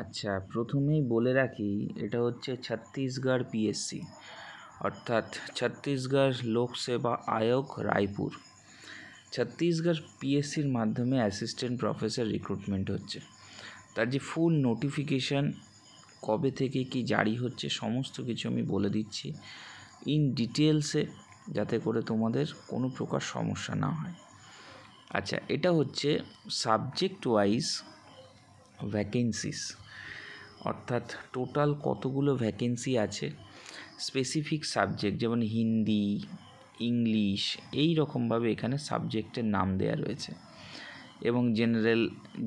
আচ্ছা, প্রথমেই বলে রাখি এটা হচ্ছে ছত্তিশগড় পিএসসি, অর্থাৎ ছত্তিশগড় লোক সেবা আয়োগ, রায়পুর। ছত্তিশগড় পিএসসির মাধ্যমে অ্যাসিস্ট্যান্ট প্রফেসর রিক্রুটমেন্ট হচ্ছে। তার যে ফুল নোটিফিকেশান কবে থেকে কি জারি হচ্ছে সমস্ত কিছু আমি বলে দিচ্ছি ইন ডিটেলসে, যাতে করে তোমাদের কোনো প্রকার সমস্যা না হয়। আচ্ছা, এটা হচ্ছে সাবজেক্ট ওয়াইজ ভ্যাকেন্সিস, অর্থাৎ টোটাল কতগুলো ভ্যাকেন্সি আছে স্পেসিফিক সাবজেক্ট, যেমন হিন্দি, ইংলিশ, এই রকমভাবে এখানে সাবজেক্টের নাম দেওয়া রয়েছে। এবং জেনারেল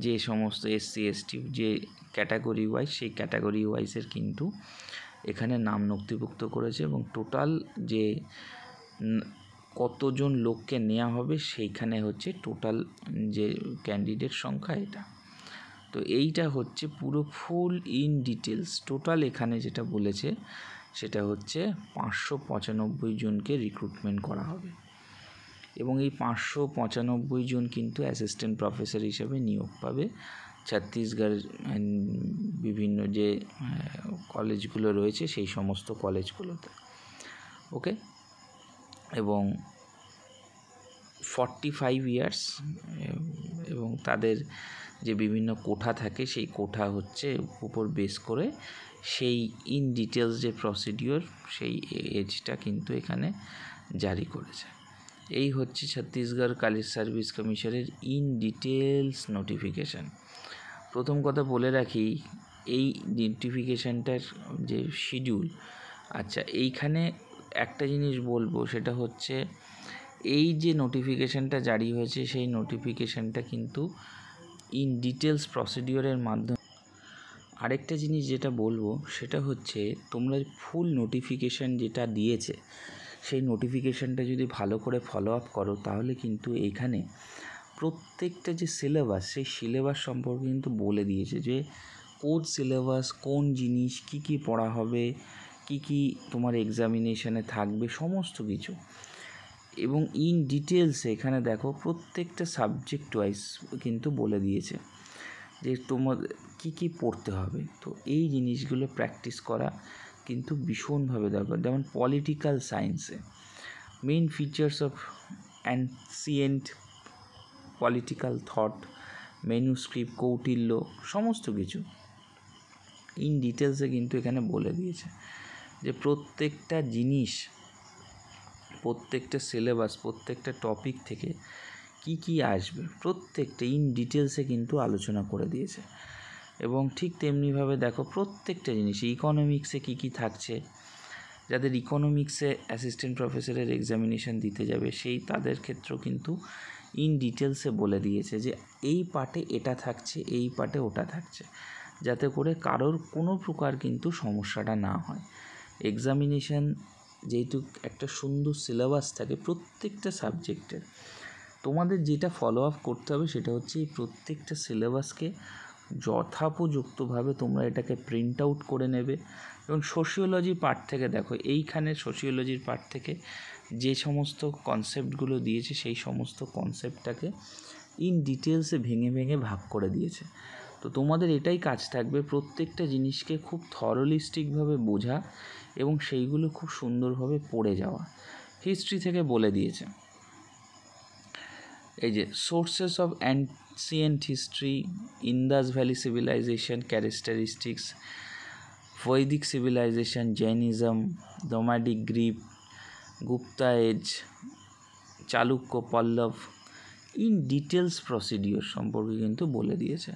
যে সমস্ত এসসি এসটি যে ক্যাটাগরি ওয়াইজ, সেই ক্যাটাগরি ওয়াইজের কিন্তু এখানে নাম নথিভুক্ত করেছে এবং টোটাল যে কতজন লোককে নেওয়া হবে সেইখানে হচ্ছে টোটাল যে ক্যান্ডিডেট সংখ্যা এটা। তো এইটা হচ্ছে পুরো ফুল ইন ডিটেলস টোটাল এখানে যেটা বলেছে সেটা হচ্ছে 595 জনকে রিক্রুটমেন্ট করা হবে এবং এই 595 জন কিন্তু অ্যাসিস্ট্যান্ট প্রফেসর হিসেবে নিয়োগ পাবে ছত্তিশগড় বিভিন্ন যে কলেজগুলো রয়েছে সেই সমস্ত কলেজগুলোতে। ওকে, এবং 45 ইয়ার্স এবং তাদের যে বিভিন্ন কোঠা থাকে সেই কোঠা হচ্ছে উপর বেস করে সেই ইন ডিটেলস যে প্রসিডিওর সেই এজটা কিন্তু এখানে জারি করেছে। এই হচ্ছে ছত্তিশগড় কলেজ সার্ভিস কমিশনের ইন ডিটেলস নোটিফিকেশান। প্রথম কথা বলে রাখি, এই নোটিফিকেশানটার যে শিডিউল, আচ্ছা এইখানে একটা জিনিস বলবো, সেটা হচ্ছে এই যে নোটিফিকেশানটা জারি হয়েছে সেই নোটিফিকেশানটা কিন্তু ইন ডিটেলস প্রসিডিওরের মাধ্যমে। আরেকটা জিনিস যেটা বলবো সেটা হচ্ছে তোমরা ফুল নোটিফিকেশান যেটা দিয়েছে সেই নোটিফিকেশানটা যদি ভালো করে ফলো আপ করো তাহলে কিন্তু এইখানে প্রত্যেকটা যে সিলেবাস সেই সিলেবাস সম্পর্কে কিন্তু বলে দিয়েছে যে কোন সিলেবাস, কোন জিনিস, কি কি পড়া হবে, কি কি তোমার এক্সামিনেশানে থাকবে, সমস্ত কিছু। এবং ইন ডিটেলসে এখানে দেখো প্রত্যেকটা সাবজেক্ট ওয়াইজ কিন্তু বলে দিয়েছে যে তোমার কী কী পড়তে হবে। তো এই জিনিসগুলো প্র্যাকটিস করা কিন্তু ভীষণভাবে দরকার। যেমন পলিটিক্যাল সায়েন্সে main features of ancient political thought, manuscript, Kautilya, সমস্ত কিছু ইন ডিটেলসে কিন্তু এখানে বলে দিয়েছে যে প্রত্যেকটা জিনিস, প্রত্যেকটা সিলেবাস, প্রত্যেকটা টপিক থেকে কি কি আসবে প্রত্যেকটা ইন ডিটেলসে কিন্তু আলোচনা করে দিয়েছে। এবং ঠিক তেমনিভাবে দেখো প্রত্যেকটা জিনিস, ইকোনমিক্সে কি কি থাকছে, যাদের ইকোনমিক্সে অ্যাসিস্ট্যান্ট প্রফেসরের এক্সামিনেশান দিতে যাবে সেই তাদের ক্ষেত্রেও কিন্তু ইন ডিটেলসে বলে দিয়েছে যে এই পার্টে এটা থাকছে, এই পার্টে ওটা থাকছে, যাতে করে কারোর কোনো প্রকার কিন্তু সমস্যাটা না হয়। এক্সামিনেশান যেহেতু একটা সুন্দর সিলেবাস থাকে প্রত্যেকটা সাবজেক্টের, তোমাদের যেটা ফলো আপ করতে হবে সেটা হচ্ছে এই প্রত্যেকটা সিলেবাসকে যথোপযুক্তভাবে তোমরা এটাকে প্রিন্ট আউট করে নেবে। এবং সোশিওলজি পার্ট থেকে দেখো, এইখানে সোশিওলজির পার্ট থেকে যে সমস্ত কনসেপ্টগুলো দিয়েছে সেই সমস্ত কনসেপ্টটাকে ইন ডিটেলসে ভেঙে ভেঙে ভাগ করে দিয়েছে। তো তোমাদের এটাই কাজ থাকবে প্রত্যেকটা জিনিসকে খুব থরলিস্টিকভাবে বোঝা এবং সেইগুলো খুব সুন্দরভাবে পড়ে যাওয়া। হিস্ট্রি থেকে বলে দিয়েছে এই যে sources of ancient history, Indus valley civilization characteristics, Vedic civilization, Jainism, nomadic Greek, Gupta age, Chalukya, Pallava, in details procedure সম্পর্কে কিন্তু বলে দিয়েছে।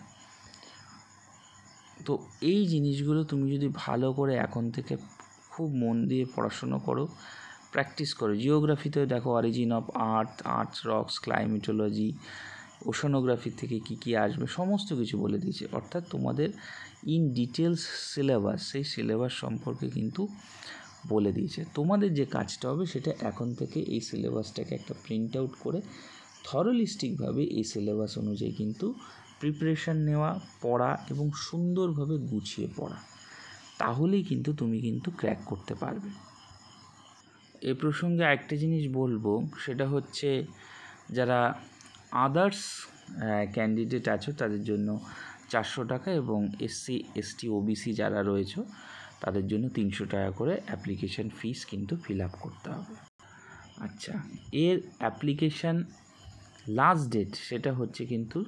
তো এই জিনিসগুলো তুমি যদি ভালো করে এখন থেকে খুব মন দিয়ে পড়াশুনো করো, প্র্যাকটিস করো। জিওগ্রাফিতেও দেখো origin of earth rocks, climatology, oceanography থেকে কী কী আসবে সমস্ত কিছু বলে দিয়েছে। অর্থাৎ তোমাদের ইন ডিটেলস সিলেবাস, সেই সিলেবাস সম্পর্কে কিন্তু বলে দিয়েছে। তোমাদের যে কাজটা হবে সেটা এখন থেকে এই সিলেবাসটাকে একটা প্রিন্ট আউট করে থরলিস্টিকভাবে এই সিলেবাস অনুযায়ী কিন্তু প্রিপারেশান নেওয়া, পড়া এবং সুন্দরভাবে গুছিয়ে পড়া, তাহলেই কিন্তু তুমি কিন্তু ক্র্যাক করতে পারবে। এ প্রসঙ্গে একটা জিনিস বলবো, সেটা হচ্ছে যারা আদার্স ক্যান্ডিডেট আছো তাদের জন্য 400 টাকা এবং এসসি এসটি ওবিসি যারা রয়েছে তাদের জন্য 300 টাকা করে অ্যাপ্লিকেশান ফিস কিন্তু ফিল আপ করতে হবে। আচ্ছা, এর অ্যাপ্লিকেশান লাস্ট ডেট সেটা হচ্ছে কিন্তু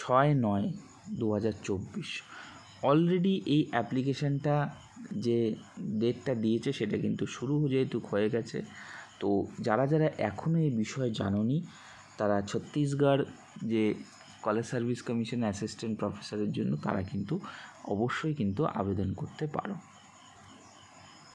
6/9/2024। অলরেডি এই অ্যাপ্লিকেশানটা যে ডেটটা দিয়েছে সেটা কিন্তু শুরু যেহেতু হয়ে গেছে, তো যারা যারা এখনও এই বিষয়ে জানোনি তারা ছত্তিশগড় যে কলেজ সার্ভিস কমিশন অ্যাসিস্ট্যান্ট প্রফেসরের জন্য তারা কিন্তু অবশ্যই কিন্তু আবেদন করতে পারো।